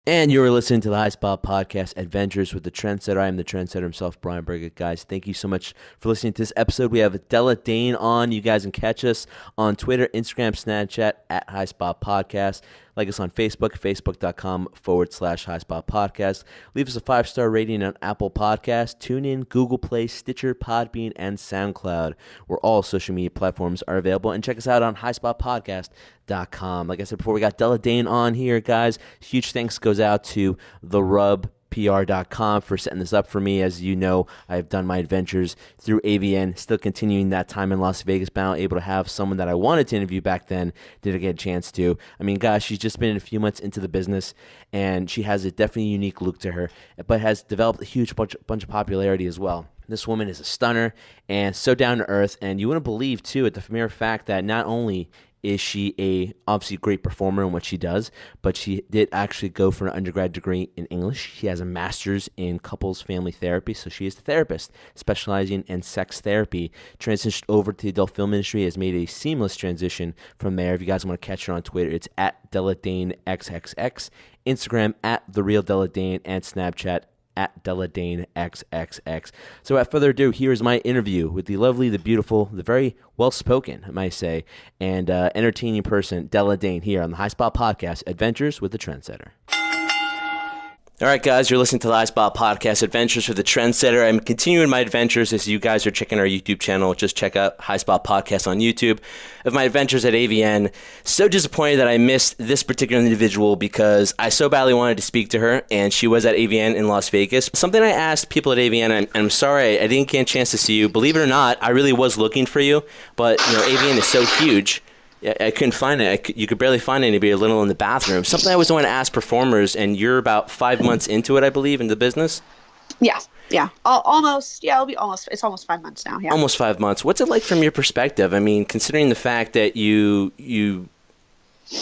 And you're listening to the High Spot Podcast, Adventures with the Trendsetter. I am the Trendsetter himself, Brian Berger. Guys, thank you so much for listening to this episode. We have Della Dane on. You guys can catch us on Twitter, Instagram, Snapchat at High Spot Podcast. Like us on Facebook, facebook.com/High Spot Podcast. Leave us a 5-star rating on Apple Podcasts, TuneIn, Google Play, Stitcher, Podbean, and SoundCloud, where all social media platforms are available. And check us out on highspotpodcast.com. Like I said before, we got Della Dane on here, guys. Huge thanks goes out to The Rub. PR.com for setting this up for me. As you know, I've done my adventures through AVN, still continuing that time in Las Vegas, but now able to have someone that I wanted to interview back then, didn't get a chance to. I mean, gosh, she's just been a few months into the business, and she has a definitely unique look to her, but has developed a huge bunch of popularity as well. This woman is a stunner and so down to earth, and you wouldn't believe, too, at the mere fact that not only is she a obviously great performer in what she does, but she did actually go for an undergrad degree in English. She has a master's in couples family therapy, so she is a therapist specializing in sex therapy. Transitioned over to the adult film industry, has made a seamless transition from there. If you guys want to catch her on Twitter, it's at Della Dane XXX, Instagram at The Real Della Dane, and Snapchat at Della Dane XXX. So without further ado, here is my interview with the lovely, the beautiful, the very well-spoken, I might say, and entertaining person, Della Dane, here on the High Spot Podcast, Adventures with the Trendsetter. All right, guys, you're listening to the High Spot Podcast, Adventures with the Trendsetter. I'm continuing my adventures as you guys are checking our YouTube channel. Just check out High Spot Podcast on YouTube of my adventures at AVN. So disappointed that I missed this particular individual because I so badly wanted to speak to her, and she was at AVN in Las Vegas. Something I asked people at AVN, and I'm sorry I didn't get a chance to see you. Believe it or not, I really was looking for you, but AVN is so huge. I couldn't find it. You could barely find anybody a little in the bathroom. Something I always want to ask performers, and you're about 5 months into it, I believe, in the business? Yeah. Almost. Yeah, it's almost 5 months now. Yeah. Almost 5 months. What's it like from your perspective? I mean, considering the fact that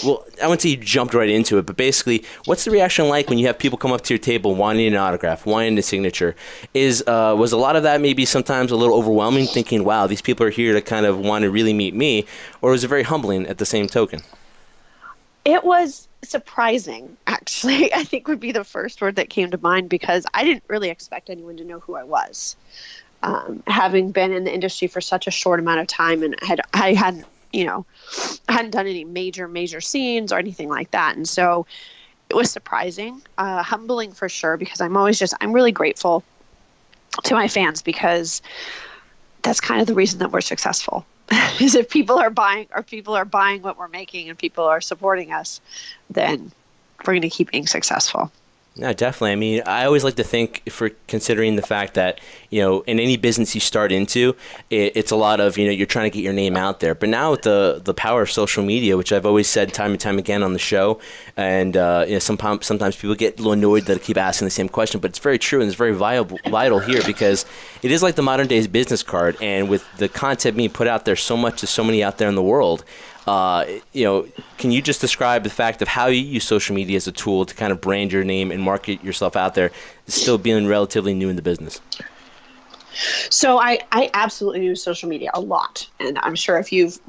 well, I wouldn't say you jumped right into it, but basically, what's the reaction like when you have people come up to your table wanting an autograph, wanting a signature? Was a lot of that maybe sometimes a little overwhelming, thinking, wow, these people are here to kind of want to really meet me, or was it very humbling at the same token? It was surprising, actually, I think would be the first word that came to mind, because I didn't really expect anyone to know who I was. Having been in the industry for such a short amount of time, and I hadn't done any major scenes or anything like that. And so it was surprising, humbling for sure, because I'm really grateful to my fans, because that's kind of the reason that we're successful is if people are buying what we're making and people are supporting us, then we're going to keep being successful. No, definitely. I mean, I always like to think, for considering the fact that, in any business you start into, it's a lot of, you're trying to get your name out there. But now with the power of social media, which I've always said time and time again on the show, and sometimes people get a little annoyed that I keep asking the same question, but it's very true, and it's very vital here, because it is like the modern day's business card. And with the content being put out there so much to so many out there in the world, can you just describe the fact of how you use social media as a tool to kind of brand your name and market yourself out there, still being relatively new in the business? So I absolutely use social media a lot. And I'm sure if you've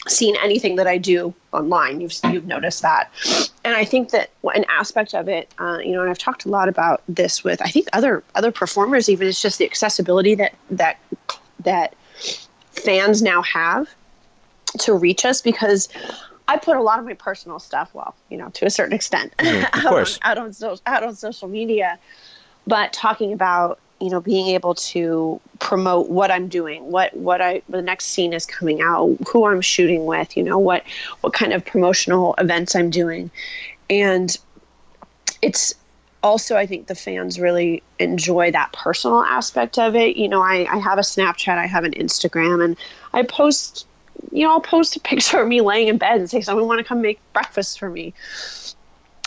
seen anything that I do online, you've noticed that. And I think that an aspect of it, and I've talked a lot about this with, I think, other performers even, it's just the accessibility that fans now have to reach us, because I put a lot of my personal stuff, to a certain extent, of course, out on social media, but talking about, being able to promote what I'm doing, the next scene is coming out, who I'm shooting with, what kind of promotional events I'm doing. And it's also, I think the fans really enjoy that personal aspect of it. I have a Snapchat, I have an Instagram, and I post, I'll post a picture of me laying in bed and say, someone want to come make breakfast for me.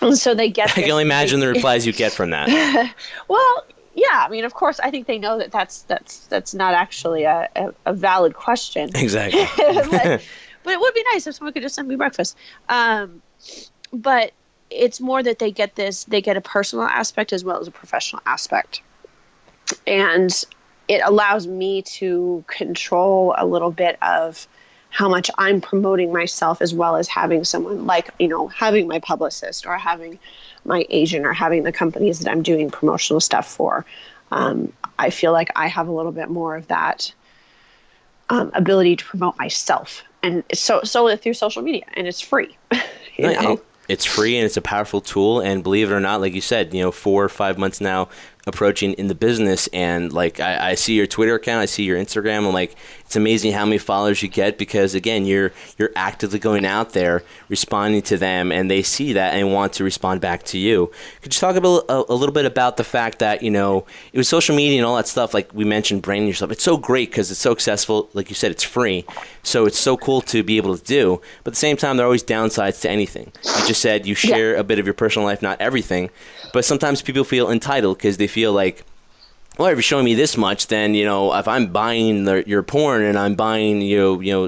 And so they get I can only imagine the replies you get from that. Well, yeah, I mean, of course, I think they know that that's not actually a valid question. Exactly. But it would be nice if someone could just send me breakfast. But it's more that they get a personal aspect as well as a professional aspect. And it allows me to control a little bit of how much I'm promoting myself, as well as having someone like, having my publicist or having my agent or having the companies that I'm doing promotional stuff for. I feel like I have a little bit more of that ability to promote myself, and so through social media, and it's free. you know? It's free and it's a powerful tool. And believe it or not, like you said, 4 or 5 months now approaching in the business, and like I see your Twitter account, I see your Instagram. I'm like, it's amazing how many followers you get, because again, you're actively going out there, responding to them, and they see that and want to respond back to you. Could you talk about a little bit about the fact that it was social media and all that stuff, like we mentioned, branding yourself. It's so great because it's so accessible. Like you said, it's free, so it's so cool to be able to do. But at the same time, there are always downsides to anything. You just said you share a bit of your personal life, not everything, but sometimes people feel entitled because they feel like, well, if you're showing me this much, then if I'm buying your porn and I'm buying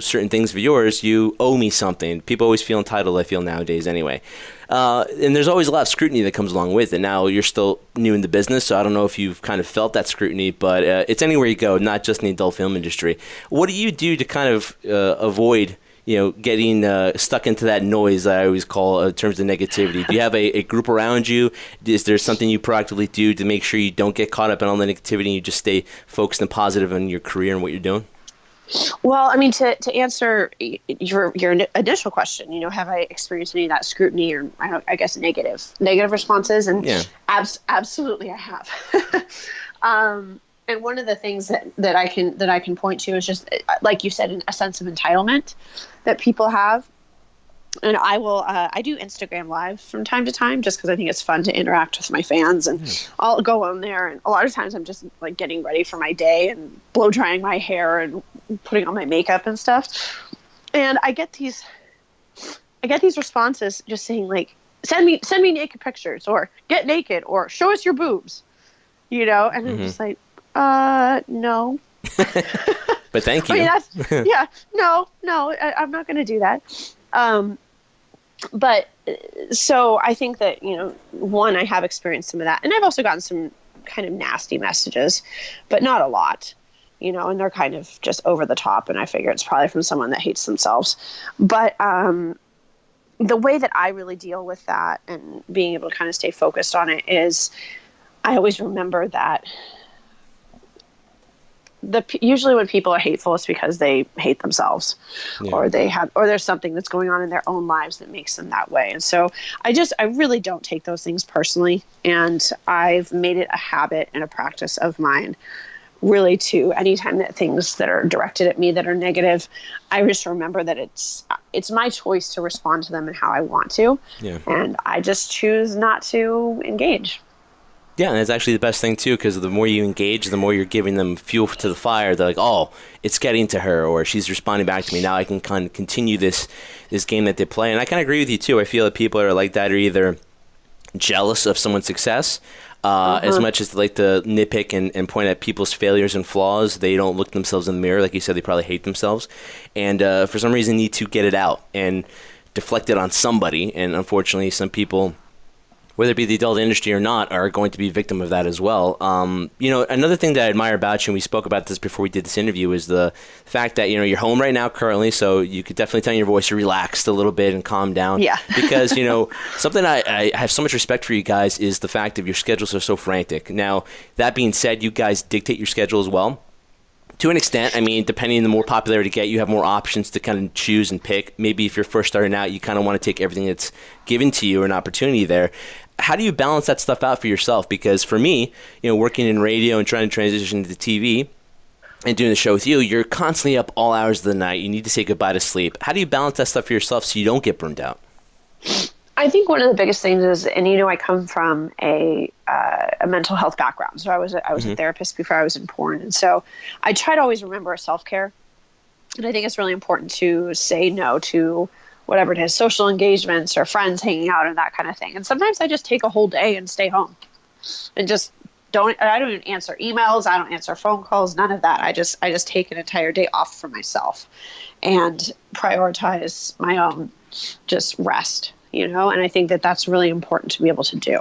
certain things of yours, you owe me something. People always feel entitled, I feel, nowadays anyway. And there's always a lot of scrutiny that comes along with it. Now, you're still new in the business, so I don't know if you've kind of felt that scrutiny, but it's anywhere you go, not just in the adult film industry. What do you do to kind of avoid getting stuck into that noise that I always call in terms of negativity? Do you have a group around you? Is there something you proactively do to make sure you don't get caught up in all the negativity and you just stay focused and positive on your career and what you're doing? Well, I mean, to answer your initial question, have I experienced any of that scrutiny, or I guess negative responses? And absolutely, I have. And one of the things that I can point to is just, like you said, a sense of entitlement that people have. And I do Instagram Live from time to time just because I think it's fun to interact with my fans, and I'll go on there, and a lot of times I'm just like getting ready for my day and blow drying my hair and putting on my makeup and stuff. And I get these responses just saying like, send me naked pictures, or get naked, or show us your boobs, and I'm just like, no. But thank you. I mean, no, I'm not going to do that. But so I think that, one, I have experienced some of that, and I've also gotten some kind of nasty messages, but not a lot, and they're kind of just over the top. And I figure it's probably from someone that hates themselves. But, the way that I really deal with that and being able to kind of stay focused on it is I always remember that usually when people are hateful, it's because they hate themselves, or there's something that's going on in their own lives that makes them that way. And so I really don't take those things personally. And I've made it a habit and a practice of mine, really, to anytime that things that are directed at me that are negative, I just remember that it's my choice to respond to them and how I want to. Yeah. And I just choose not to engage. Yeah, and it's actually the best thing, too, because the more you engage, the more you're giving them fuel to the fire. They're like, oh, it's getting to her, or she's responding back to me. Now I can kind of continue this game that they play. And I kind of agree with you, too. I feel that people are like that are either jealous of someone's success, as much as they like to nitpick and point at people's failures and flaws. They don't look themselves in the mirror. Like you said, they probably hate themselves. And for some reason need to get it out and deflect it on somebody. And unfortunately, some people, whether it be the adult industry or not, are going to be a victim of that as well. Another thing that I admire about you, and we spoke about this before we did this interview, is the fact that, you're home right now currently, so you could definitely tell in your voice you're relaxed a little bit and calm down. Yeah. Because, something I have so much respect for you guys is the fact that your schedules are so frantic. Now, that being said, you guys dictate your schedule as well. To an extent, I mean, depending on the more popularity you get, you have more options to kind of choose and pick. Maybe if you're first starting out, you kind of want to take everything that's given to you, or an opportunity there. How do you balance that stuff out for yourself? Because for me, working in radio and trying to transition to TV and doing the show with you, you're constantly up all hours of the night. You need to say goodbye to sleep. How do you balance that stuff for yourself so you don't get burned out? I think one of the biggest things is, and I come from a mental health background. So I was a therapist before I was in porn. And so I try to always remember self-care. And I think it's really important to say no to whatever it is, social engagements or friends hanging out and that kind of thing. And sometimes I just take a whole day and stay home and I don't even answer emails. I don't answer phone calls, none of that. I just take an entire day off for myself and prioritize my own just rest, and I think that that's really important to be able to do.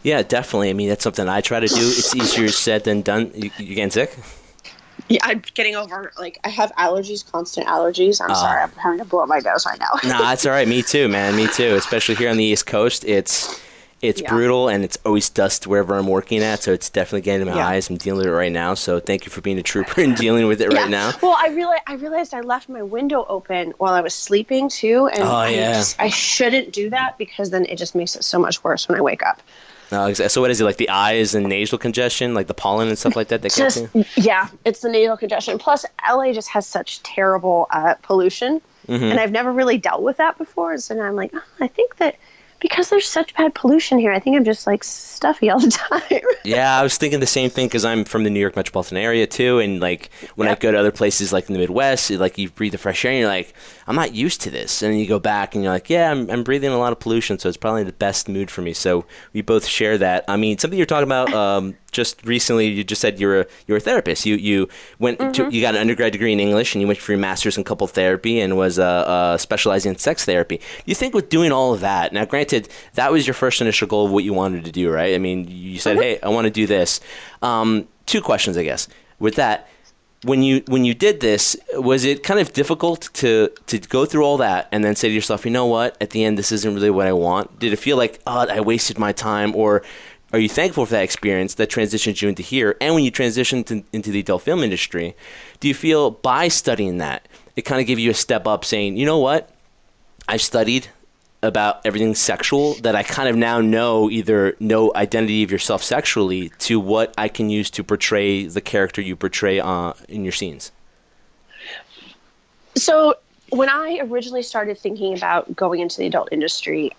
Yeah, definitely. I mean, that's something I try to do. It's easier said than done. You getting sick? Yeah, I'm getting over, like, I have allergies, constant allergies. I'm sorry, I'm having to blow my nose right now. No, that's all right. Me too, man. Me too. Especially here on the East Coast, it's Yeah. brutal, and it's always dust wherever I'm working at. So it's definitely getting in my Yeah. eyes. I'm dealing with it right now. So thank you for being a trooper and dealing with it right now. Well, I realized I left my window open while I was sleeping too, and I shouldn't do that because then it just makes it so much worse when I wake up. So what is it, like the eyes and nasal congestion, like the pollen and stuff like that? Yeah, it's the nasal congestion. Plus, LA just has such terrible pollution, and I've never really dealt with that before. So now I'm like, I think that because there's such bad pollution here, I think I'm just like stuffy all the time. Yeah, I was thinking the same thing because I'm from the New York metropolitan area too, and like when I go to other places like in the Midwest, like you breathe the fresh air and you're like, I'm not used to this, and then you go back and you're like, yeah, I'm breathing a lot of pollution, so it's probably the best mood for me. So we both share that. I mean, something you're talking about just recently, you just said you're a therapist. You went to, you got an undergrad degree in English, and you went for your master's in couple therapy and was specializing in sex therapy. Do you think with doing all of that, now granted, that was your first initial goal of what you wanted to do, right? I mean, you said, hey, I want to do this. Two questions, I guess. With that, when you did this, was it kind of difficult to go through all that and then say to yourself, you know what, at the end, this isn't really what I want? Did it feel like, oh, I wasted my time? Or are you thankful for that experience that transitioned you into here? And when you transitioned into the adult film industry, do you feel by studying that, it kind of gave you a step up saying, you know what, I've studied about everything sexual, that I kind of now know identity of yourself sexually to what I can use to portray the character you portray in your scenes? So when I originally started thinking about going into the adult industry,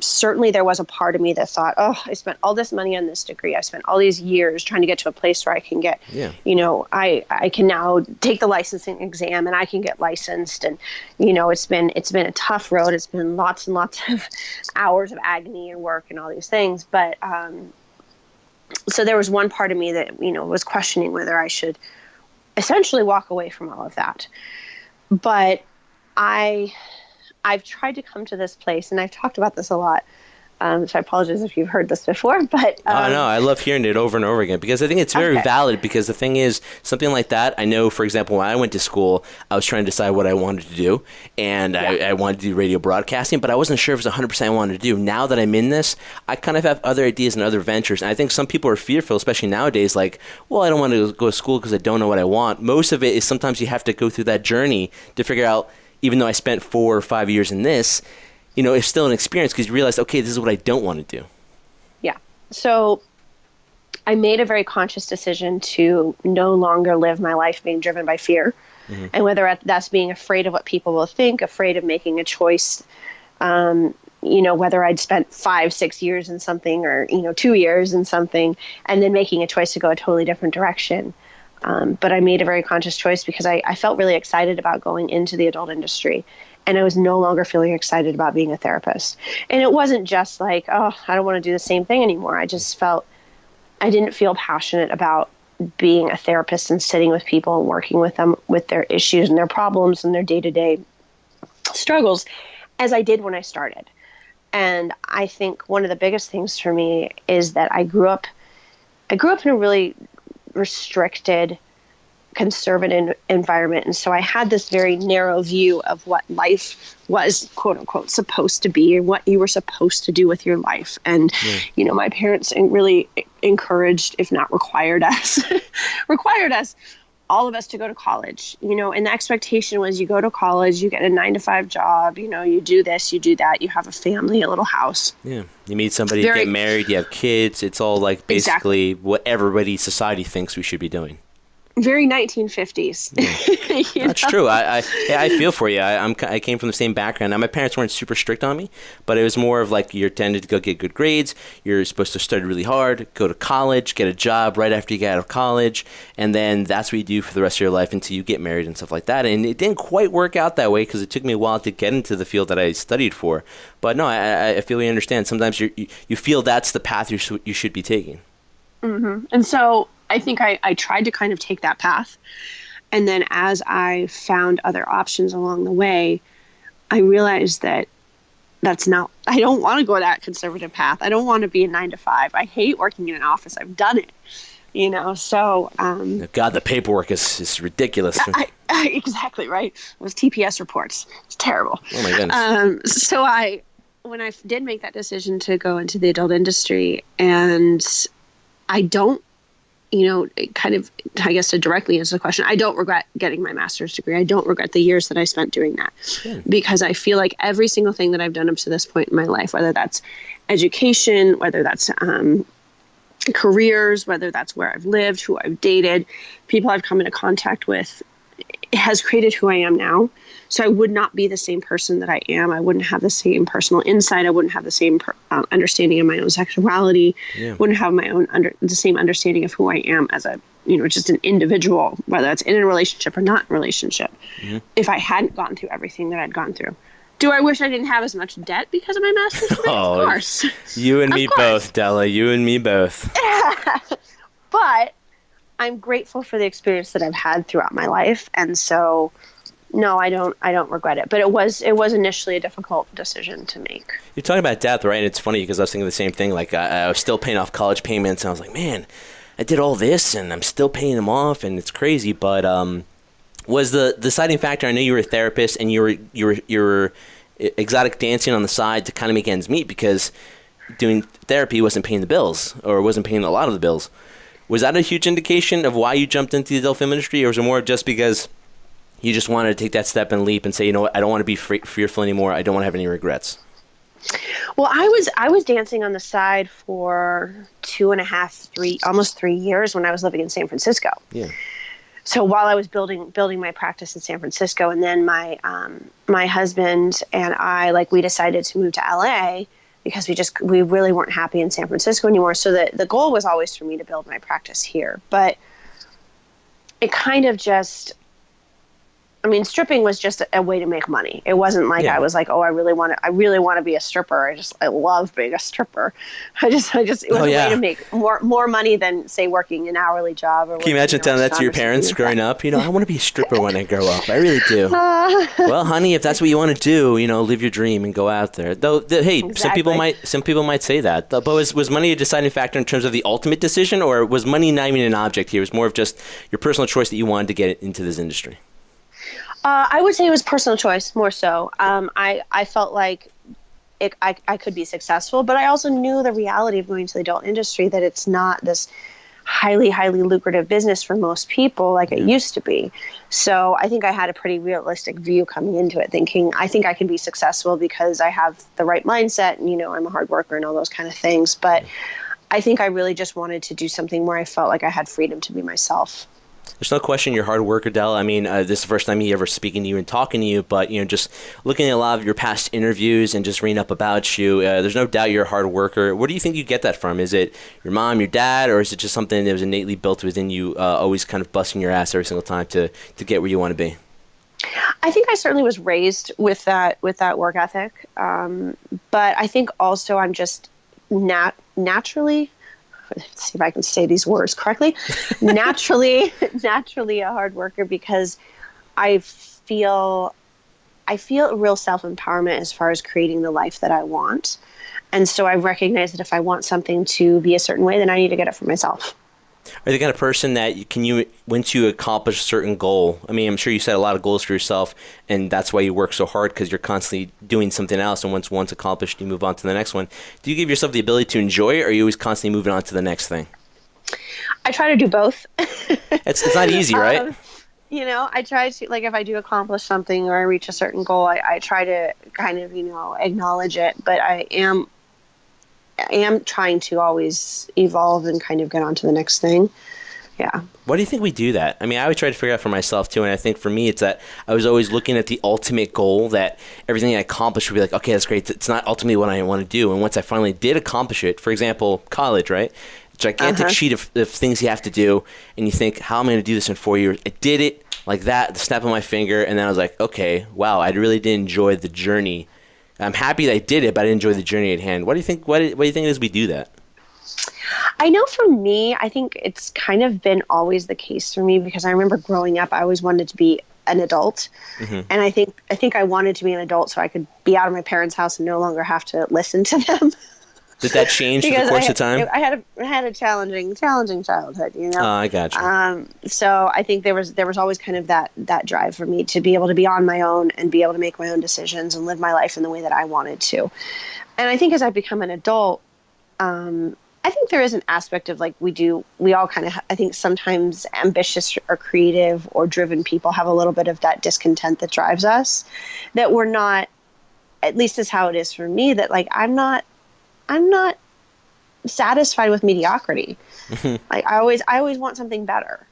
certainly there was a part of me that thought, oh, I spent all this money on this degree. I spent all these years trying to get to a place where I can get, I can now take the licensing exam and I can get licensed. And, it's been a tough road. It's been lots and lots of hours of agony and work and all these things. But so there was one part of me that, was questioning whether I should essentially walk away from all of that. But I've tried to come to this place, and I've talked about this a lot. So I apologize if you've heard this before, but no, I love hearing it over and over again because I think it's very valid. Because the thing is, something like that, I know, for example, when I went to school, I was trying to decide what I wanted to do, and I wanted to do radio broadcasting, but I wasn't sure if it was 100% I wanted to do. Now that I'm in this, I kind of have other ideas and other ventures, and I think some people are fearful, especially nowadays, like, well, I don't want to go to school because I don't know what I want. Most of it is sometimes you have to go through that journey to figure out, even though I spent 4 or 5 years in this, it's still an experience because you realize, okay, this is what I don't want to do. Yeah. So I made a very conscious decision to no longer live my life being driven by fear. Mm-hmm. And whether that's being afraid of what people will think, afraid of making a choice, whether I'd spent 5-6 years in something or, 2 years in something, and then making a choice to go a totally different direction. But I made a very conscious choice because I felt really excited about going into the adult industry. And I was no longer feeling excited about being a therapist. And it wasn't just like, oh, I don't want to do the same thing anymore. I just felt I didn't feel passionate about being a therapist and sitting with people and working with them with their issues and their problems and their day-to-day struggles as I did when I started. And I think one of the biggest things for me is that I grew up in a really restricted, conservative environment. And so I had this very narrow view of what life was, quote unquote, supposed to be and what you were supposed to do with your life. And, my parents really encouraged, if not required us, all of us to go to college, and the expectation was you go to college, you get a 9-to-5 job, you do this, you do that, you have a family, a little house. Yeah. You meet somebody, you get married, you have kids. It's all like basically what society thinks we should be doing. Very 1950s. Yeah. That's true. I feel for you. I came from the same background. Now, my parents weren't super strict on me, but it was more of like you're tended to go get good grades. You're supposed to study really hard, go to college, get a job right after you get out of college, and then that's what you do for the rest of your life until you get married and stuff like that. And it didn't quite work out that way because it took me a while to get into the field that I studied for. But no, I feel you understand. Sometimes you feel that's the path you should be taking. Mm-hmm. And so I think I tried to kind of take that path. And then as I found other options along the way, I realized that I don't want to go that conservative path. I don't want to be a 9-to-5. I hate working in an office. I've done it. So God, the paperwork is ridiculous. exactly right. It was TPS reports. It's terrible. Oh my goodness. So when I did make that decision to go into the adult industry, and I don't, kind of, I guess to directly answer the question, I don't regret getting my master's degree. I don't regret the years that I spent doing that, because I feel like every single thing that I've done up to this point in my life, whether that's education, whether that's careers, whether that's where I've lived, who I've dated, people I've come into contact with, has created who I am now. So I would not be the same person that I am. I wouldn't have the same personal insight. I wouldn't have the same understanding of my own sexuality. Wouldn't have my own the same understanding of who I am as a just an individual, whether it's in a relationship or not in a relationship. If I hadn't gone through everything that I'd gone through. Do I wish I didn't have as much debt because of my master's degree? Of course. You and me both, Della. You and me both. But I'm grateful for the experience that I've had throughout my life, and so no, I don't regret it. But it was initially a difficult decision to make. You're talking about debt, right? And it's funny because I was thinking the same thing. Like I was still paying off college payments, and I was like, man, I did all this, and I'm still paying them off, and it's crazy. But was the deciding factor? I know you were a therapist, and you were exotic dancing on the side to kind of make ends meet, because doing therapy wasn't paying the bills, or wasn't paying a lot of the bills. Was that a huge indication of why you jumped into the adult film industry, or was it more just because you just wanted to take that step and leap and say, you know what, I don't want to be fearful anymore. I don't want to have any regrets? Well, I was dancing on the side for 2.5, almost 3 years when I was living in San Francisco. Yeah. So while I was building my practice in San Francisco, and then my husband and I, we decided to move to LA because we really weren't happy in San Francisco anymore. So the goal was always for me to build my practice here, but it kind of just, stripping was just a way to make money. It wasn't like I was like, oh, I really want to be a stripper. I love being a stripper. It was a way to make more money than, say, working an hourly job. Or can you imagine telling that to your parents growing up? I want to be a stripper when I grow up. I really do. Well, honey, if that's what you want to do, live your dream and go out there. Though, hey, exactly. some people might say that. But was money a deciding factor in terms of the ultimate decision, or was money not even an object here? It was more of just your personal choice that you wanted to get into this industry? I would say it was personal choice more so. I felt like I could be successful, but I also knew the reality of going to the adult industry, that it's not this highly, highly lucrative business for most people like it used to be. So I think I had a pretty realistic view coming into it, thinking I think I can be successful because I have the right mindset and, I'm a hard worker and all those kind of things. But I think I really just wanted to do something where I felt like I had freedom to be myself. There's no question you're a hard worker, Della. This is the first time me ever speaking to you and talking to you, but, just looking at a lot of your past interviews and just reading up about you, there's no doubt you're a hard worker. Where do you think you get that from? Is it your mom, your dad, or is it just something that was innately built within you, always kind of busting your ass every single time to get where you want to be? I think I certainly was raised with that work ethic. But I think also I'm just naturally, let's see if I can say these words correctly, naturally a hard worker, because I feel a real self-empowerment as far as creating the life that I want. And so I recognize that if I want something to be a certain way, then I need to get it for myself. Are you the kind of person that once you accomplish a certain goal, I'm sure you set a lot of goals for yourself, and that's why you work so hard, because you're constantly doing something else, and once accomplished, you move on to the next one. Do you give yourself the ability to enjoy it, or are you always constantly moving on to the next thing? I try to do both. It's not easy, right? I try to, if I do accomplish something or I reach a certain goal, I try to kind of, acknowledge it, but I am trying to always evolve and kind of get on to the next thing. Yeah. Why do you think we do that? I would try to figure out for myself too, and I think for me it's that I was always looking at the ultimate goal, that everything I accomplished would be like, okay, that's great. It's not ultimately what I want to do. And once I finally did accomplish it, for example, college, right? Gigantic sheet of things you have to do, and you think, how am I going to do this in 4 years? I did it like that, the snap of my finger, and then I was like, okay, wow, I really did enjoy the journey. I'm happy that I did it, but I didn't enjoy the journey at hand. What do you think? What do you think it is we do that? I know for me, I think it's kind of been always the case for me, because I remember growing up, I always wanted to be an adult. And I think I wanted to be an adult so I could be out of my parents' house and no longer have to listen to them. Did that change through the course of time? I had a challenging childhood, you know. Oh, I got you. So I think there was always kind of that drive for me to be able to be on my own and be able to make my own decisions and live my life in the way that I wanted to. And I think as I've become an adult, I think there is an aspect of like we all kind of, I think sometimes ambitious or creative or driven people have a little bit of that discontent that drives us, that we're not, at least is how it is for me, that like I'm not satisfied with mediocrity. Like I always want something better.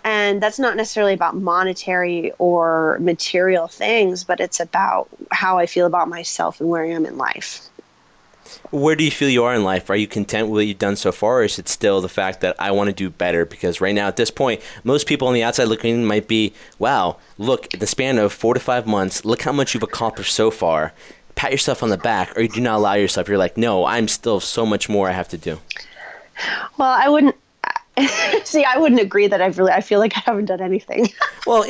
And that's not necessarily about monetary or material things, but it's about how I feel about myself and where I am in life. Where do you feel you are in life? Are you content with what you've done so far, or is it still the fact that I want to do better? Because right now, at this point, most people on the outside looking in might be, wow, look, in the span of 4 to 5 months, look how much you've accomplished so far. Pat yourself on the back, or you do not allow yourself. You're like, no, I'm still so much more I have to do. Well, I wouldn't. See, I wouldn't agree that I feel like I haven't done anything. Well,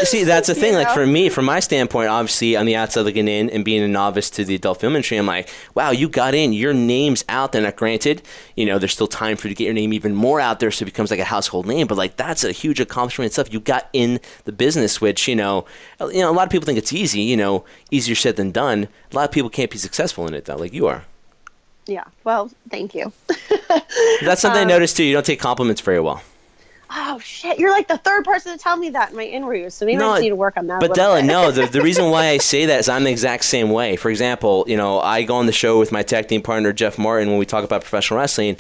see, that's the thing. Like for me, from my standpoint, obviously on the outside looking in and being a novice to the adult film industry, I'm like, wow, you got in, your name's out there. Now, granted, there's still time for you to get your name even more out there so it becomes like a household name, but like that's a huge accomplishment itself. You got in the business, which, a lot of people think it's easy, easier said than done. A lot of people can't be successful in it though, like you are. Yeah. Well, thank you. That's something I noticed too. You don't take compliments very well. Oh shit! You're like the third person to tell me that in my interviews, so maybe I just need to work on that. But Della, no, the reason why I say that is I'm the exact same way. For example, I go on the show with my tag team partner Jeff Martin when we talk about professional wrestling,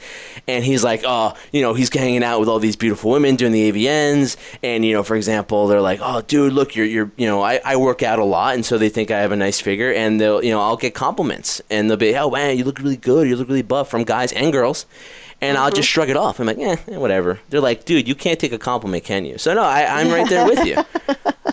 and he's like, oh, he's hanging out with all these beautiful women doing the AVNs, and for example, they're like, oh, dude, look, you're I work out a lot, and so they think I have a nice figure, and they'll I'll get compliments, and they'll be, oh man, you look really good, you look really buff, from guys and girls. And I'll just shrug it off. I'm like, whatever. They're like, dude, you can't take a compliment, can you? So no, I'm right there with you.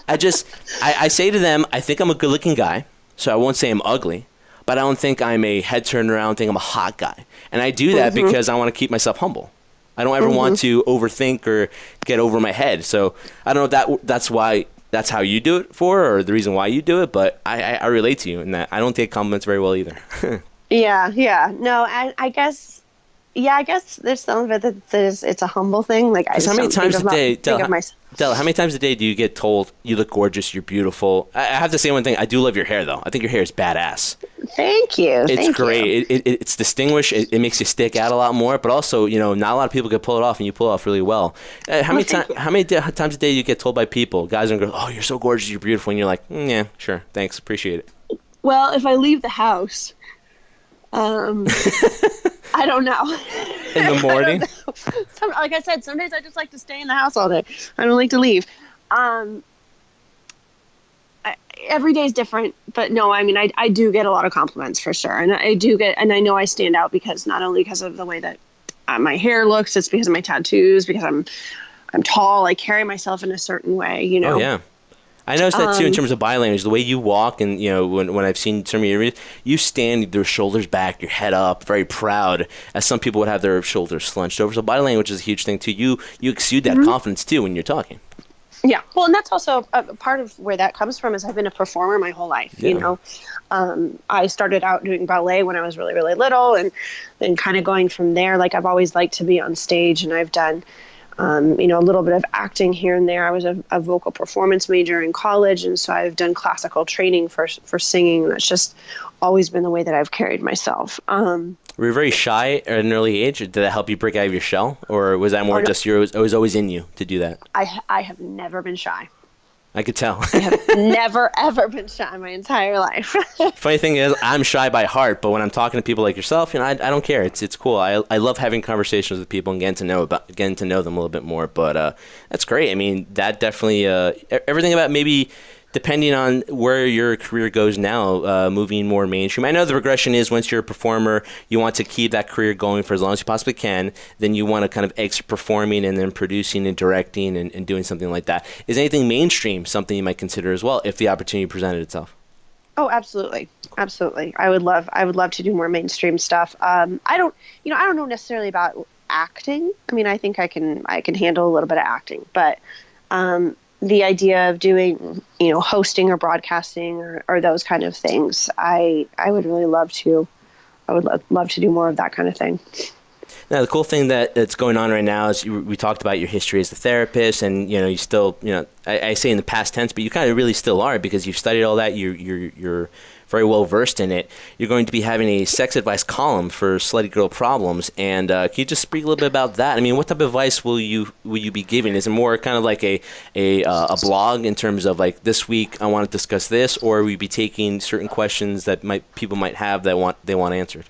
I say to them, I think I'm a good-looking guy, so I won't say I'm ugly, but I don't think I'm a head-turner. I don't think I'm a hot guy. And I do that because I want to keep myself humble. I don't ever want to overthink or get over my head. So I don't know if that's how you do it or the reason why you do it, but I relate to you in that I don't take compliments very well either. Yeah. No, I guess... Yeah, I guess there's some of it that it's a humble thing. Like I just how many times a day, Della, how many times a day do you get told you look gorgeous, you're beautiful? I have to say one thing. I do love your hair, though. I think your hair is badass. Thank you. It's great. It's distinguished. It makes you stick out a lot more. But also, not a lot of people can pull it off, and you pull it off really well. How many times a day do you get told by people, guys and girls, oh, you're so gorgeous, you're beautiful, and you're like, yeah, sure, thanks, appreciate it. Well, if I leave the house, I don't know. In the morning? Like I said, some days I just like to stay in the house all day. I don't like to leave. Every day is different, but no, I mean, I do get a lot of compliments for sure. And I know I stand out because not only because of the way that my hair looks, it's because of my tattoos, because I'm tall, I carry myself in a certain way, Oh, yeah. I noticed that too in terms of body language, the way you walk, and when I've seen some of your interviews, you stand with your shoulders back, your head up, very proud, as some people would have their shoulders slunched over. So body language is a huge thing too. You exude that confidence too when you're talking. Yeah, well, and that's also a part of where that comes from. Is I've been a performer my whole life. Yeah. I started out doing ballet when I was really, really little, and then kind of going from there. Like I've always liked to be on stage, and I've done. A little bit of acting here and there. I was a vocal performance major in college, and so I've done classical training for singing. That's just always been the way that I've carried myself. Were you very shy at an early age? Did that help you break out of your shell, or was that more just it was always in you to do that? I have never been shy. I could tell. I have never, ever been shy my entire life. Funny thing is, I'm shy by heart, but when I'm talking to people like yourself, I don't care. It's cool. I love having conversations with people and getting to know them a little bit more. But that's great. I mean, that definitely everything about maybe depending on where your career goes now, moving more mainstream. I know the progression is once you're a performer, you want to keep that career going for as long as you possibly can. Then you want to kind of exit performing and then producing and directing and doing something like that. Is anything mainstream something you might consider as well if the opportunity presented itself? Oh, absolutely. Absolutely. I would love to do more mainstream stuff. I don't know necessarily about acting. I mean, I think I can handle a little bit of acting, but the idea of doing, hosting or broadcasting or those kind of things, I would really love to I would love to do more of that kind of thing. Now, the cool thing that's going on right now is we talked about your history as a therapist, and you still, I say in the past tense, but you kind of really still are, because you've studied all that. You're very well versed in it. You're going to be having a sex advice column for Slutty Girl Problems, and can you just speak a little bit about that? I mean, what type of advice will you be giving? Is it more kind of like a blog in terms of like, this week I want to discuss this, or will you be taking certain questions that people might have that they want answered?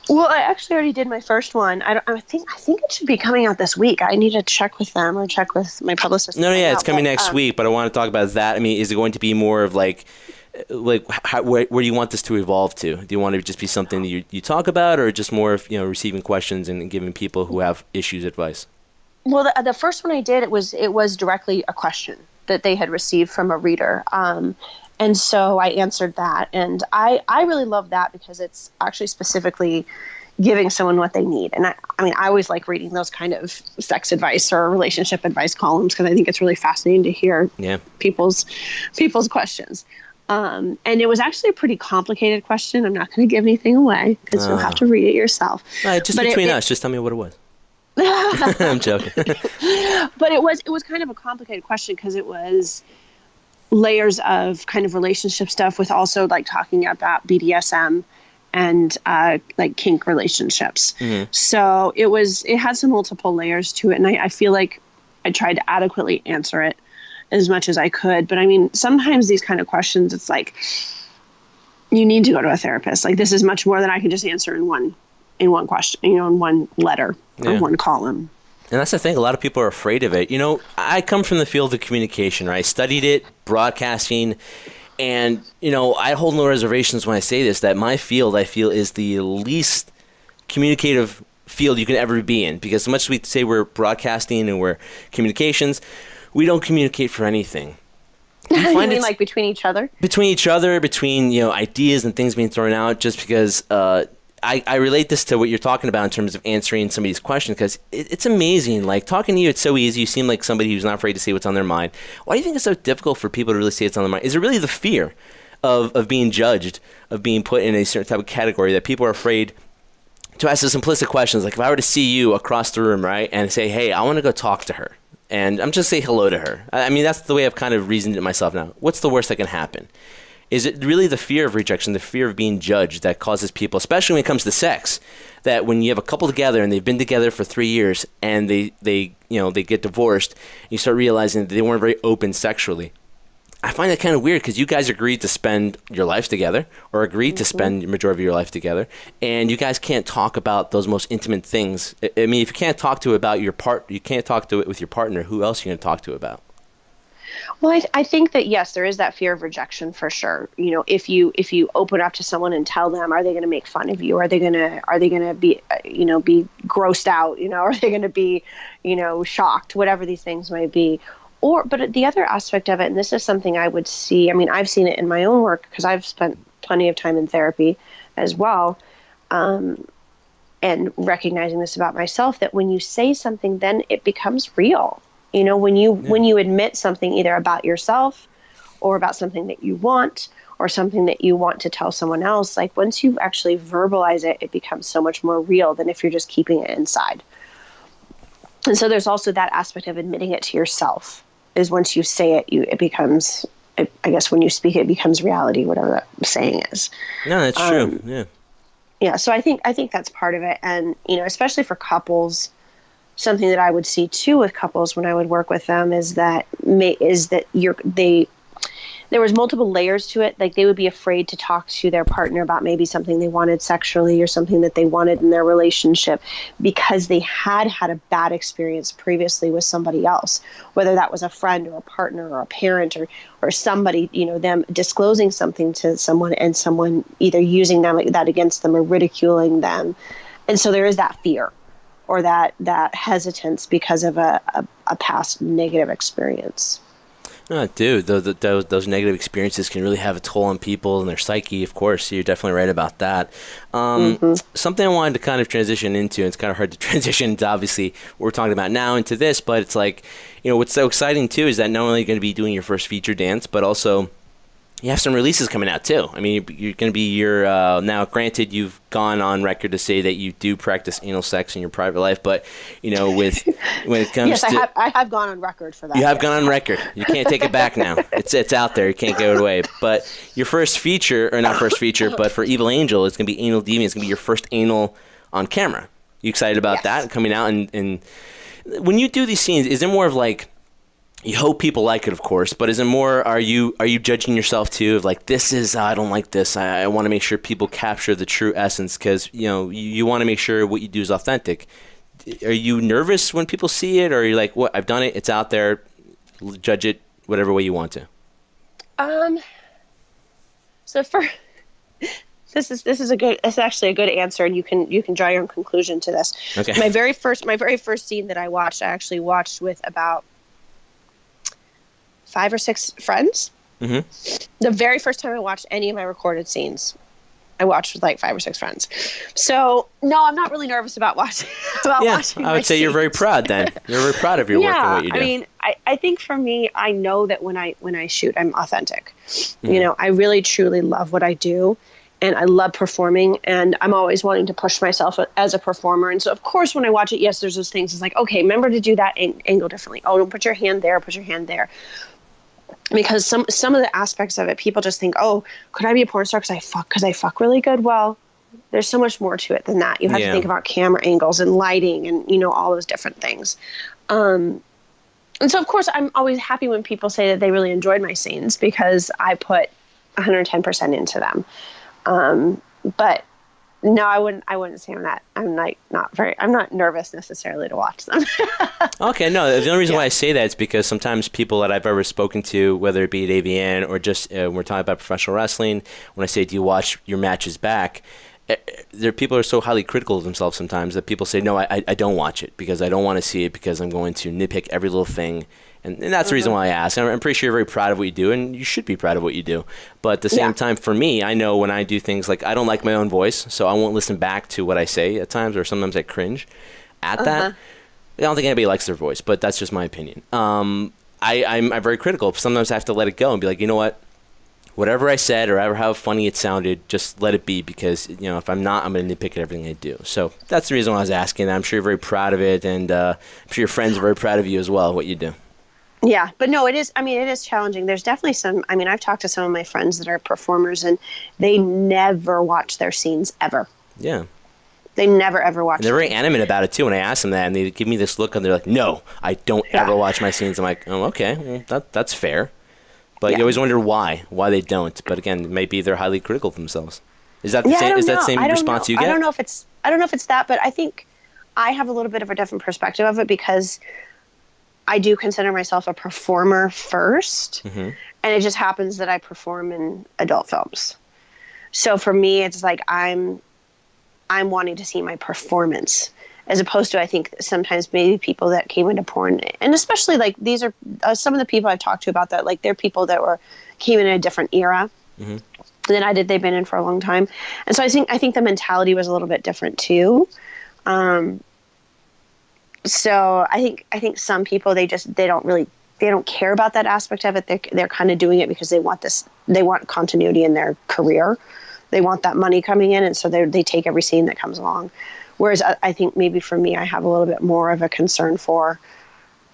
Well, I actually already did my first one. I think it should be coming out this week. I need to check with them or check with my publicist. No, yeah, it's coming next week. But I want to talk about that. I mean, is it going to be more of like where do you want this to evolve to? Do you want it to just be something that you talk about, or just more of receiving questions and giving people who have issues advice? Well, the first one I did, it was directly a question that they had received from a reader. And so I answered that. And I really love that because it's actually specifically giving someone what they need. And I always like reading those kind of sex advice or relationship advice columns because I think it's really fascinating to hear people's questions. And it was actually a pretty complicated question. I'm not going to give anything away because you'll have to read it yourself. Just between us, just tell me what it was. I'm joking. But it was kind of a complicated question because it was layers of kind of relationship stuff with also like talking about BDSM and like kink relationships. Mm-hmm. So it had some multiple layers to it. And I feel like I tried to adequately answer it as much as I could. But I mean, sometimes these kind of questions, it's like, you need to go to a therapist. Like, this is much more than I can just answer in one question, in one letter or one column. And that's the thing. A lot of people are afraid of it. I come from the field of communication, right? I studied it, broadcasting, and, I hold no reservations when I say this, that my field, I feel, is the least communicative field you can ever be in. Because as much as we say we're broadcasting and we're communications, we don't communicate for anything. You mean like between each other? Between each other, between, ideas and things being thrown out, just because I relate this to what you're talking about in terms of answering somebody's question, because it's amazing. Like, talking to you, it's so easy. You seem like somebody who's not afraid to say what's on their mind. Why do you think it's so difficult for people to really say what's on their mind? Is it really the fear of being judged, of being put in a certain type of category, that people are afraid to ask the simplistic questions? Like, if I were to see you across the room, right, and say, hey, I want to go talk to her, and I'm just say hello to her. I mean, that's the way I've kind of reasoned it myself now. What's the worst that can happen? Is it really the fear of rejection, the fear of being judged, that causes people, especially when it comes to sex, that when you have a couple together and they've been together for 3 years and they get divorced, you start realizing that they weren't very open sexually? I find that kind of weird, because you guys agreed to spend your life together, or agreed to spend the majority of your life together, and you guys can't talk about those most intimate things. I mean, if you can't talk to it about you can't talk to it with your partner, who else are you going to talk to about? Well, I think that, yes, there is that fear of rejection for sure. If you open up to someone and tell them, are they going to make fun of you? Are they going to be, be grossed out? Are they going to be, shocked? Whatever these things might be. But the other aspect of it, and this is something I would see, I mean, I've seen it in my own work because I've spent plenty of time in therapy as well. And recognizing this about myself, that when you say something, then it becomes real. When you admit something either about yourself or about something that you want or something that you want to tell someone else, like, once you actually verbalize it, it becomes so much more real than if you're just keeping it inside. And so there's also that aspect of admitting it to yourself, is once you say it, it becomes, I guess when you speak, it becomes reality, whatever that saying is. No, that's true. Yeah. Yeah. So I think that's part of it. And, especially for couples, something that I would see too with couples when I would work with them is that there was multiple layers to it. Like, they would be afraid to talk to their partner about maybe something they wanted sexually or something that they wanted in their relationship, because they had a bad experience previously with somebody else, whether that was a friend or a partner or a parent or somebody, them disclosing something to someone and someone either using that against them or ridiculing them. And so there is that fear, or that hesitance because of a past negative experience. Oh, dude, those negative experiences can really have a toll on people and their psyche, of course. You're definitely right about that. Something I wanted to kind of transition into, and it's kind of hard to transition into, obviously, what we're talking about now into this, but it's like, what's so exciting, too, is that not only are you going to be doing your first feature dance, but also you have some releases coming out too. I mean, you're going to be now. Granted, you've gone on record to say that you do practice anal sex in your private life, but with when it comes to I have gone on record for that. You have gone on record. You can't take it back now. It's out there. You can't give it away. But your first feature, or not first feature, but for Evil Angel, it's going to be Anal Deviant. It's going to be your first anal on camera. You excited about that coming out? And when you do these scenes, is it more of like, you hope people like it, of course, but is it more, are you judging yourself too of like, this is, I don't like this, I want to make sure people capture the true essence, because you want to make sure what you do is authentic. Are you nervous when people see it, or are you like, what, I've done it, it's out there, judge it whatever way you want to? So for this is actually a good answer, and you can draw your own conclusion to this. Okay. My very first scene that I actually watched with about 5 or 6 friends. Mm-hmm. The very first time I watched any of my recorded scenes, I watched with like 5 or 6 friends. So no, I'm not really nervous about watching. Watching I would say scenes. You're very proud. Then you're very proud of your work and what you do. I mean, I think for me, I know that when I shoot, I'm authentic. Mm-hmm. I really truly love what I do, and I love performing, and I'm always wanting to push myself as a performer. And so, of course, when I watch it, yes, there's those things. It's like, okay, remember to do that angle differently. Oh, don't put your hand there. Put your hand there. Because some of the aspects of it, people just think, oh, could I be a porn star because I fuck really good? Well, there's so much more to it than that. You have to think about camera angles and lighting and all those different things. And so, of course, I'm always happy when people say that they really enjoyed my scenes, because I put 110% into them. But no, I wouldn't say I'm not nervous necessarily to watch them. Okay, no, the only reason why I say that is because sometimes people that I've ever spoken to, whether it be at AVN or just when we're talking about professional wrestling, when I say, do you watch your matches back, people are so highly critical of themselves sometimes that people say, no, I don't watch it because I don't want to see it, because I'm going to nitpick every little thing. And that's the reason why I ask. I'm pretty sure you're very proud of what you do, and you should be proud of what you do. But at the same time, for me, I know when I do things like, I don't like my own voice, so I won't listen back to what I say at times, or sometimes I cringe at that. I don't think anybody likes their voice, but that's just my opinion. I'm very critical. Sometimes I have to let it go and be like, you know what? Whatever I said or how funny it sounded, just let it be, because if I'm not, I'm going to nitpick at everything I do. So that's the reason why I was asking. I'm sure you're very proud of it, and I'm sure your friends are very proud of you as well, what you do. Yeah, but no, it is challenging. There's definitely I've talked to some of my friends that are performers, and they never watch their scenes ever. Yeah. They never, ever watch. And they're very animate about it, too, when I ask them that, and they give me this look, and they're like, no, I don't ever watch my scenes. I'm like, oh, okay, well, that's fair. But you always wonder why they don't. But again, maybe they're highly critical of themselves. Is that the same? Is that the same response you get? I don't know if it's that, but I think I have a little bit of a different perspective of it, because I do consider myself a performer first, and it just happens that I perform in adult films. So for me, it's like I'm wanting to see my performance, as opposed to, I think sometimes maybe people that came into porn, and especially like these are some of the people I've talked to about that, like they're people that came in a different era than I did. They've been in for a long time, and so I think the mentality was a little bit different too. So I think some people, they don't care about that aspect of it. They're kind of doing it because they want continuity in their career. They want that money coming in, and so they take every scene that comes along. Whereas I think maybe for me, I have a little bit more of a concern for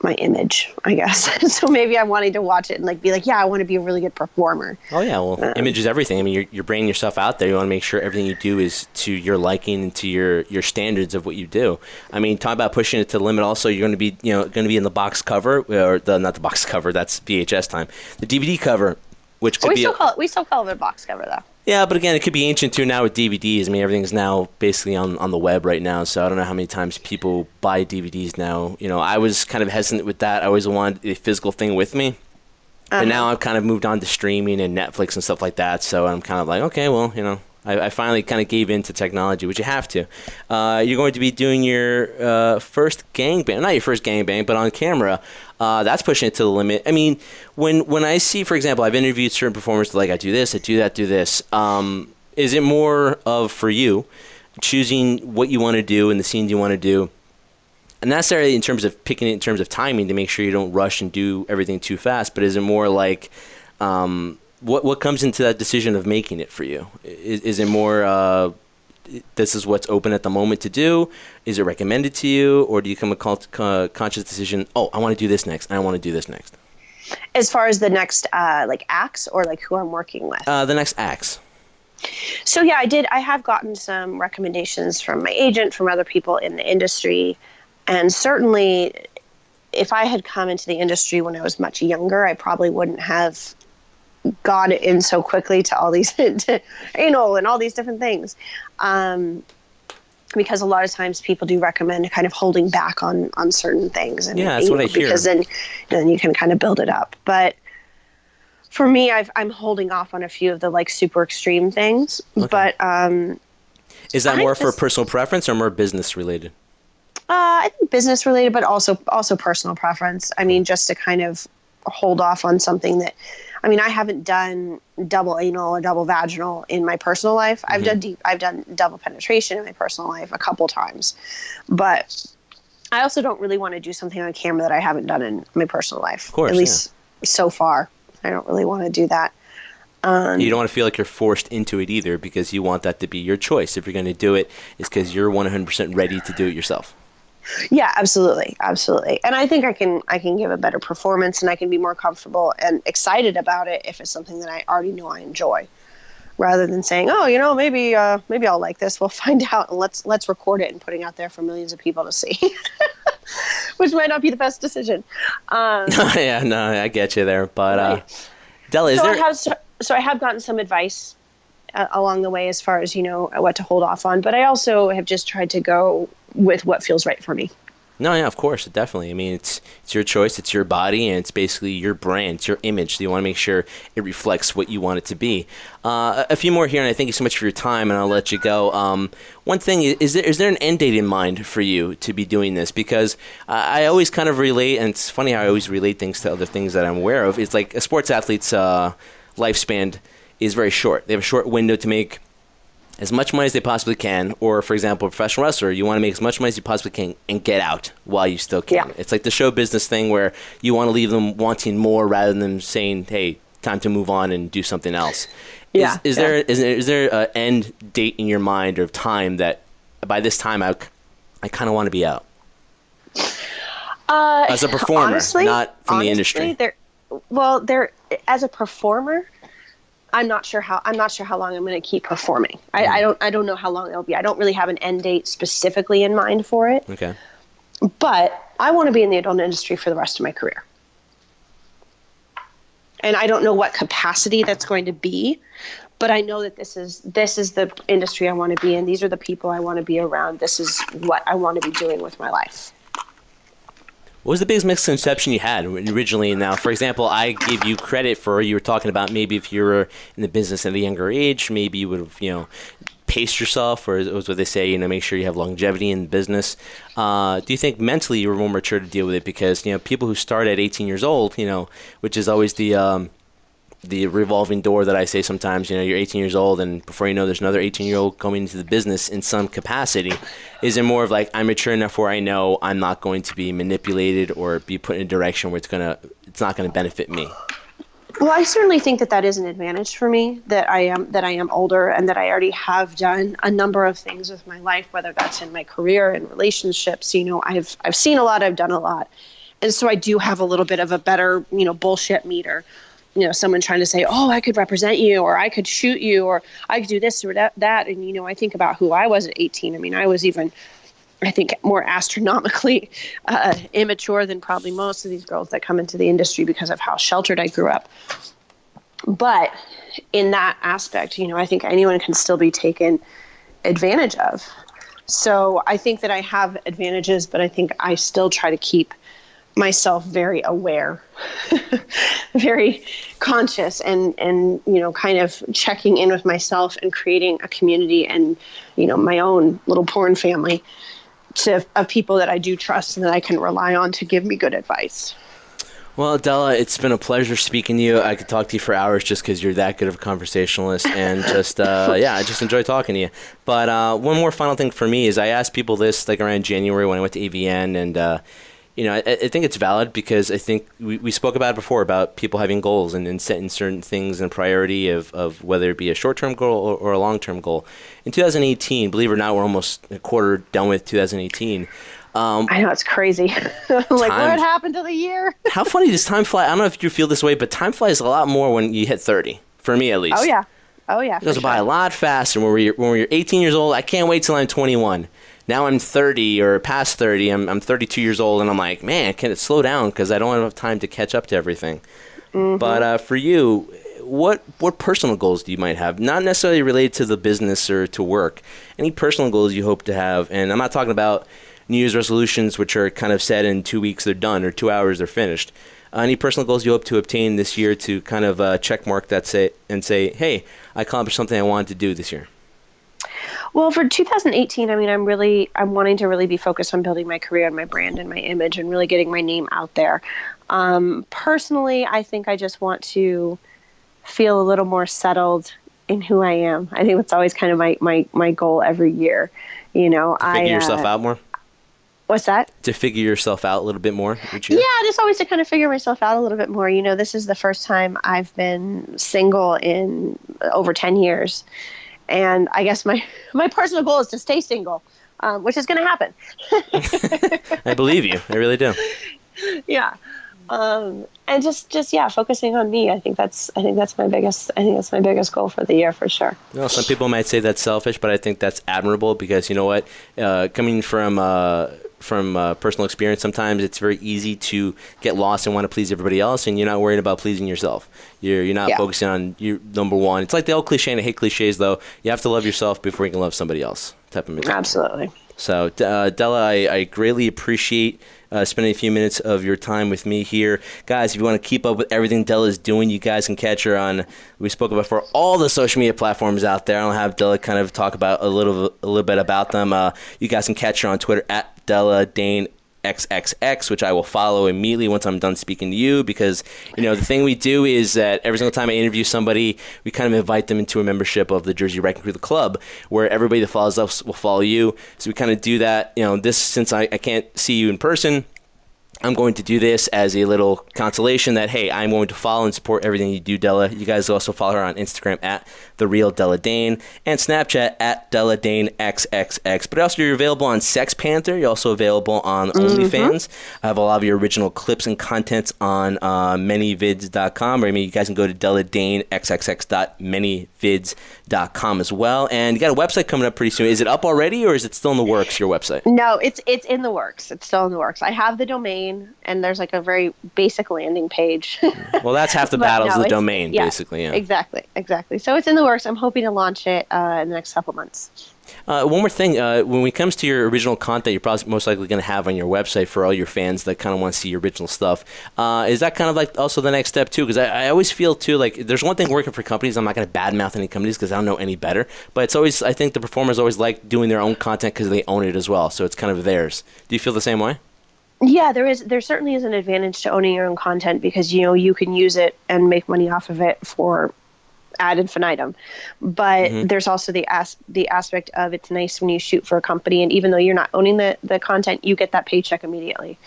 my image, I guess. So maybe I'm wanting to watch it and be like, yeah, I want to be a really good performer. Oh yeah, well, image is everything. I mean, you're bringing yourself out there. You want to make sure everything you do is to your liking and to your standards of what you do. I mean, talk about pushing it to the limit. Also, you're going to be in the box cover, or not the box cover. That's VHS time. The DVD cover, which could we still call it a box cover though. Yeah, but again, it could be ancient too now with DVDs. I mean, everything's now basically on the web right now, so I don't know how many times people buy DVDs now. I was kind of hesitant with that. I always wanted a physical thing with me. But now I've kind of moved on to streaming and Netflix and stuff like that, so I'm kind of like, okay, well, I finally kind of gave in to technology, which you have to. You're going to be doing your first gangbang, not your first gangbang, but on camera. That's pushing it to the limit. I mean, when I see, for example, I've interviewed certain performers like, I do this, I do that, do this. Is it more of, for you, choosing what you want to do and the scenes you want to do, and not necessarily in terms of picking it in terms of timing to make sure you don't rush and do everything too fast, but is it more like what comes into that decision of making it for you? Is it more this is what's open at the moment to do? Is it recommended to you, or do you come a conscious decision? Oh, I want to do this next. I want to do this next. As far as the next like acts, or like who I'm working with? The next acts. So yeah, I have gotten some recommendations from my agent, from other people in the industry, and certainly if I had come into the industry when I was much younger, I probably wouldn't have got in so quickly to all these to anal and all these different things, because a lot of times people do recommend kind of holding back on certain things, and yeah, that's what I hear, because then you can kind of build it up. But for me, I'm holding off on a few of the like super extreme things. Okay. But is that more for personal preference or more business related? I think business related, but also personal preference. I mean, just to kind of hold off on something that, I mean, I haven't done double anal or double vaginal in my personal life. Mm-hmm. I've done double penetration in my personal life a couple times, but I also don't really want to do something on camera that I haven't done in my personal life. Of course, at least so far, I don't really want to do that. You don't want to feel like you're forced into it either, because you want that to be your choice. If you're going to do it, it's because you're 100% ready to do it yourself. Yeah, absolutely. And I think I can give a better performance, and I can be more comfortable and excited about it if it's something that I already know I enjoy, rather than saying, oh, maybe I'll like this. We'll find out, and let's record it and putting it out there for millions of people to see, which might not be the best decision. Yeah, no, I get you there, but right. Della, So I have gotten some advice along the way as far as what to hold off on, but I also have just tried to go with what feels right for me. No, yeah, of course, definitely. I mean, it's your choice, it's your body, and it's basically your brand, it's your image. So you want to make sure it reflects what you want it to be. A few more here, and I thank you so much for your time, and I'll let you go. One thing, is there an end date in mind for you to be doing this? Because I always kind of relate, and it's funny how I always relate things to other things that I'm aware of. It's like a sports athlete's lifespan is very short. They have a short window to make as much money as they possibly can, or for example, a professional wrestler, you want to make as much money as you possibly can and get out while you still can. Yeah. It's like the show business thing where you want to leave them wanting more rather than saying, hey, time to move on and do something else. Yeah. Is there an end date in your mind or time that by this time I kind of want to be out? As a performer, honestly, not from the industry. As a performer, I'm not sure how long I'm going to keep performing. I don't know how long it'll be. I don't really have an end date specifically in mind for it. Okay. But I want to be in the adult industry for the rest of my career. And I don't know what capacity that's going to be, but I know that this is the industry I want to be in. These are the people I want to be around. This is what I want to be doing with my life. What was the biggest misconception you had originally? Now, for example, I give you credit for, you were talking about maybe if you were in the business at a younger age, maybe you would have, paced yourself, or it was what they say, make sure you have longevity in the business. Do you think mentally you were more mature to deal with it? Because, people who start at 18 years old, which is always the revolving door that I say sometimes, you're 18 years old and before you know there's another 18-year-old coming into the business in some capacity. Is it more of like, I'm mature enough where I know I'm not going to be manipulated or be put in a direction where it's not going to benefit me? Well, I certainly think that is an advantage for me, that I am older and that I already have done a number of things with my life, whether that's in my career and relationships. I've seen a lot, I've done a lot. And so I do have a little bit of a better, bullshit meter. Someone trying to say, oh, I could represent you, or I could shoot you, or I could do this or that. And, I think about who I was at 18. I mean, I was even, I think, more astronomically immature than probably most of these girls that come into the industry because of how sheltered I grew up. But in that aspect, I think anyone can still be taken advantage of. So I think that I have advantages, but I think I still try to keep myself very aware, very conscious, and kind of checking in with myself and creating a community and, my own little porn family of people that I do trust and that I can rely on to give me good advice. Well, Della, it's been a pleasure speaking to you. I could talk to you for hours just because you're that good of a conversationalist, and just, I just enjoy talking to you. But one more final thing for me is I asked people this like around January when I went to AVN, and I think it's valid because I think we spoke about it before about people having goals and setting certain things in priority of whether it be a short-term goal or a long-term goal. In 2018, believe it or not, we're almost a quarter done with 2018. I know, it's crazy. Like, what happened to the year? How funny does time fly? I don't know if you feel this way, but time flies a lot more when you hit 30, for me at least. Oh, yeah. It goes by a lot faster. When we're 18 years old, I can't wait till I'm 21. Now I'm 30 or past 30. I'm 32 years old, and I'm like, man, can it slow down? Because I don't have enough time to catch up to everything. Mm-hmm. But for you, what personal goals do you might have? Not necessarily related to the business or to work. Any personal goals you hope to have? And I'm not talking about New Year's resolutions, which are kind of set in 2 weeks they're done, or 2 hours they're finished. Any personal goals you hope to obtain this year to kind of check mark that say, hey, I accomplished something I wanted to do this year? Well, for 2018, I mean, I'm wanting to really be focused on building my career and my brand and my image and really getting my name out there. Personally, I think I just want to feel a little more settled in who I am. I think that's always kind of my goal every year. To figure yourself out more? What's that? To figure yourself out a little bit more each year? Yeah, just always to kind of figure myself out a little bit more. This is the first time I've been single in over 10 years. And I guess my personal goal is to stay single, which is going to happen. I believe you. I really do. Yeah. And just focusing on me. I think that's my biggest goal for the year for sure. Some people might say that's selfish, but I think that's admirable because you know what, coming from personal experience, sometimes it's very easy to get lost and want to please everybody else, and you're not worried about pleasing yourself. You're not focusing on your number one. It's like the old cliche, and I hate cliches though. You have to love yourself before you can love somebody else. Type of mentality. Absolutely. So, Della, I greatly appreciate spending a few minutes of your time with me here. Guys, if you want to keep up with everything Della is doing, you guys can catch her on, we spoke about for all the social media platforms out there. I'll have Della kind of talk about a little bit about them. You guys can catch her on Twitter at Della Dane XXX, which I will follow immediately once I'm done speaking to you, because the thing we do is that every single time I interview somebody, we kind of invite them into a membership of the Jersey Wrecking Crew, the club, where everybody that follows us will follow you. So we kind of do that. This, since I can't see you in person, I'm going to do this as a little consolation that, hey, I'm going to follow and support everything you do, Della. You guys also follow her on Instagram at @TheRealDellaDane and Snapchat at DellaDaneXXX. But also, you're available on Sex Panther. You're also available on OnlyFans. I have a lot of your original clips and contents on manyvids.com. Or you guys can go to DellaDaneXXX.manyvids.com as well. And you got a website coming up pretty soon. Is it up already, or is it still in the works, your website? No, it's in the works. It's still in the works. I have the domain, and there's like a very basic landing page. Well, that's half the battle is the domain, basically. Yeah. Exactly. So it's in the works. I'm hoping to launch it in the next couple months. One more thing. When it comes to your original content, you're probably most likely going to have on your website for all your fans that kind of want to see your original stuff. Is that kind of like also the next step, too? Because I always feel, too, like there's one thing working for companies. I'm not going to badmouth any companies because I don't know any better. But it's always, I think the performers always like doing their own content because they own it as well. So it's kind of theirs. Do you feel the same way? Yeah, there certainly is an advantage to owning your own content because, you can use it and make money off of it for ad infinitum. But there's also the aspect of it's nice when you shoot for a company, and even though you're not owning the content, you get that paycheck immediately.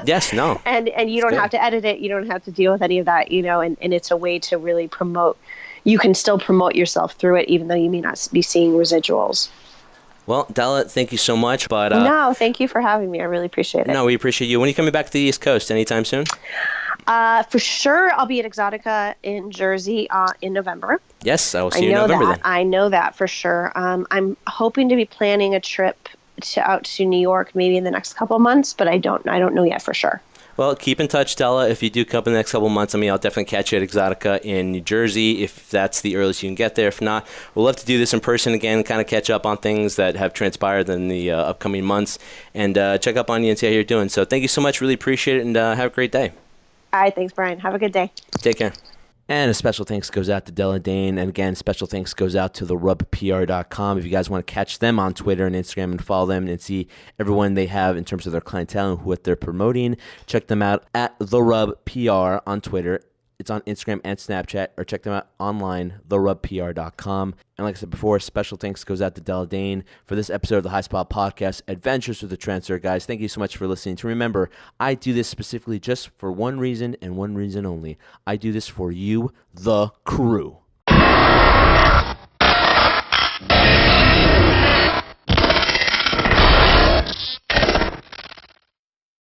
Yes, no. And you don't have to edit it. You don't have to deal with any of that, and it's a way to really promote. You can still promote yourself through it, even though you may not be seeing residuals. Well, Della, thank you so much. But no, thank you for having me. I really appreciate it. No, we appreciate you. When are you coming back to the East Coast? Anytime soon? For sure, I'll be at Exotica in Jersey in November. Yes, I will see you in November then. I know that for sure. I'm hoping to be planning a trip out to New York maybe in the next couple of months, but I don't know yet for sure. Well, keep in touch, Della. If you do come in the next couple of months, I'll definitely catch you at Exotica in New Jersey if that's the earliest you can get there. If not, we'll love to do this in person again, kind of catch up on things that have transpired in the upcoming months, and check up on you and see how you're doing. So thank you so much. Really appreciate it, and have a great day. All right. Thanks, Brian. Have a good day. Take care. And a special thanks goes out to Della Dane. And again, special thanks goes out to therubpr.com. If you guys want to catch them on Twitter and Instagram and follow them and see everyone they have in terms of their clientele and what they're promoting, check them out at therubpr on Twitter. It's on Instagram and Snapchat, or check them out online, therubpr.com. And like I said before, special thanks goes out to Della Dane for this episode of the High Spot Podcast, Adventures with the Trendsetter. Guys, thank you so much for listening. To remember, I do this specifically just for one reason and one reason only. I do this for you, the crew.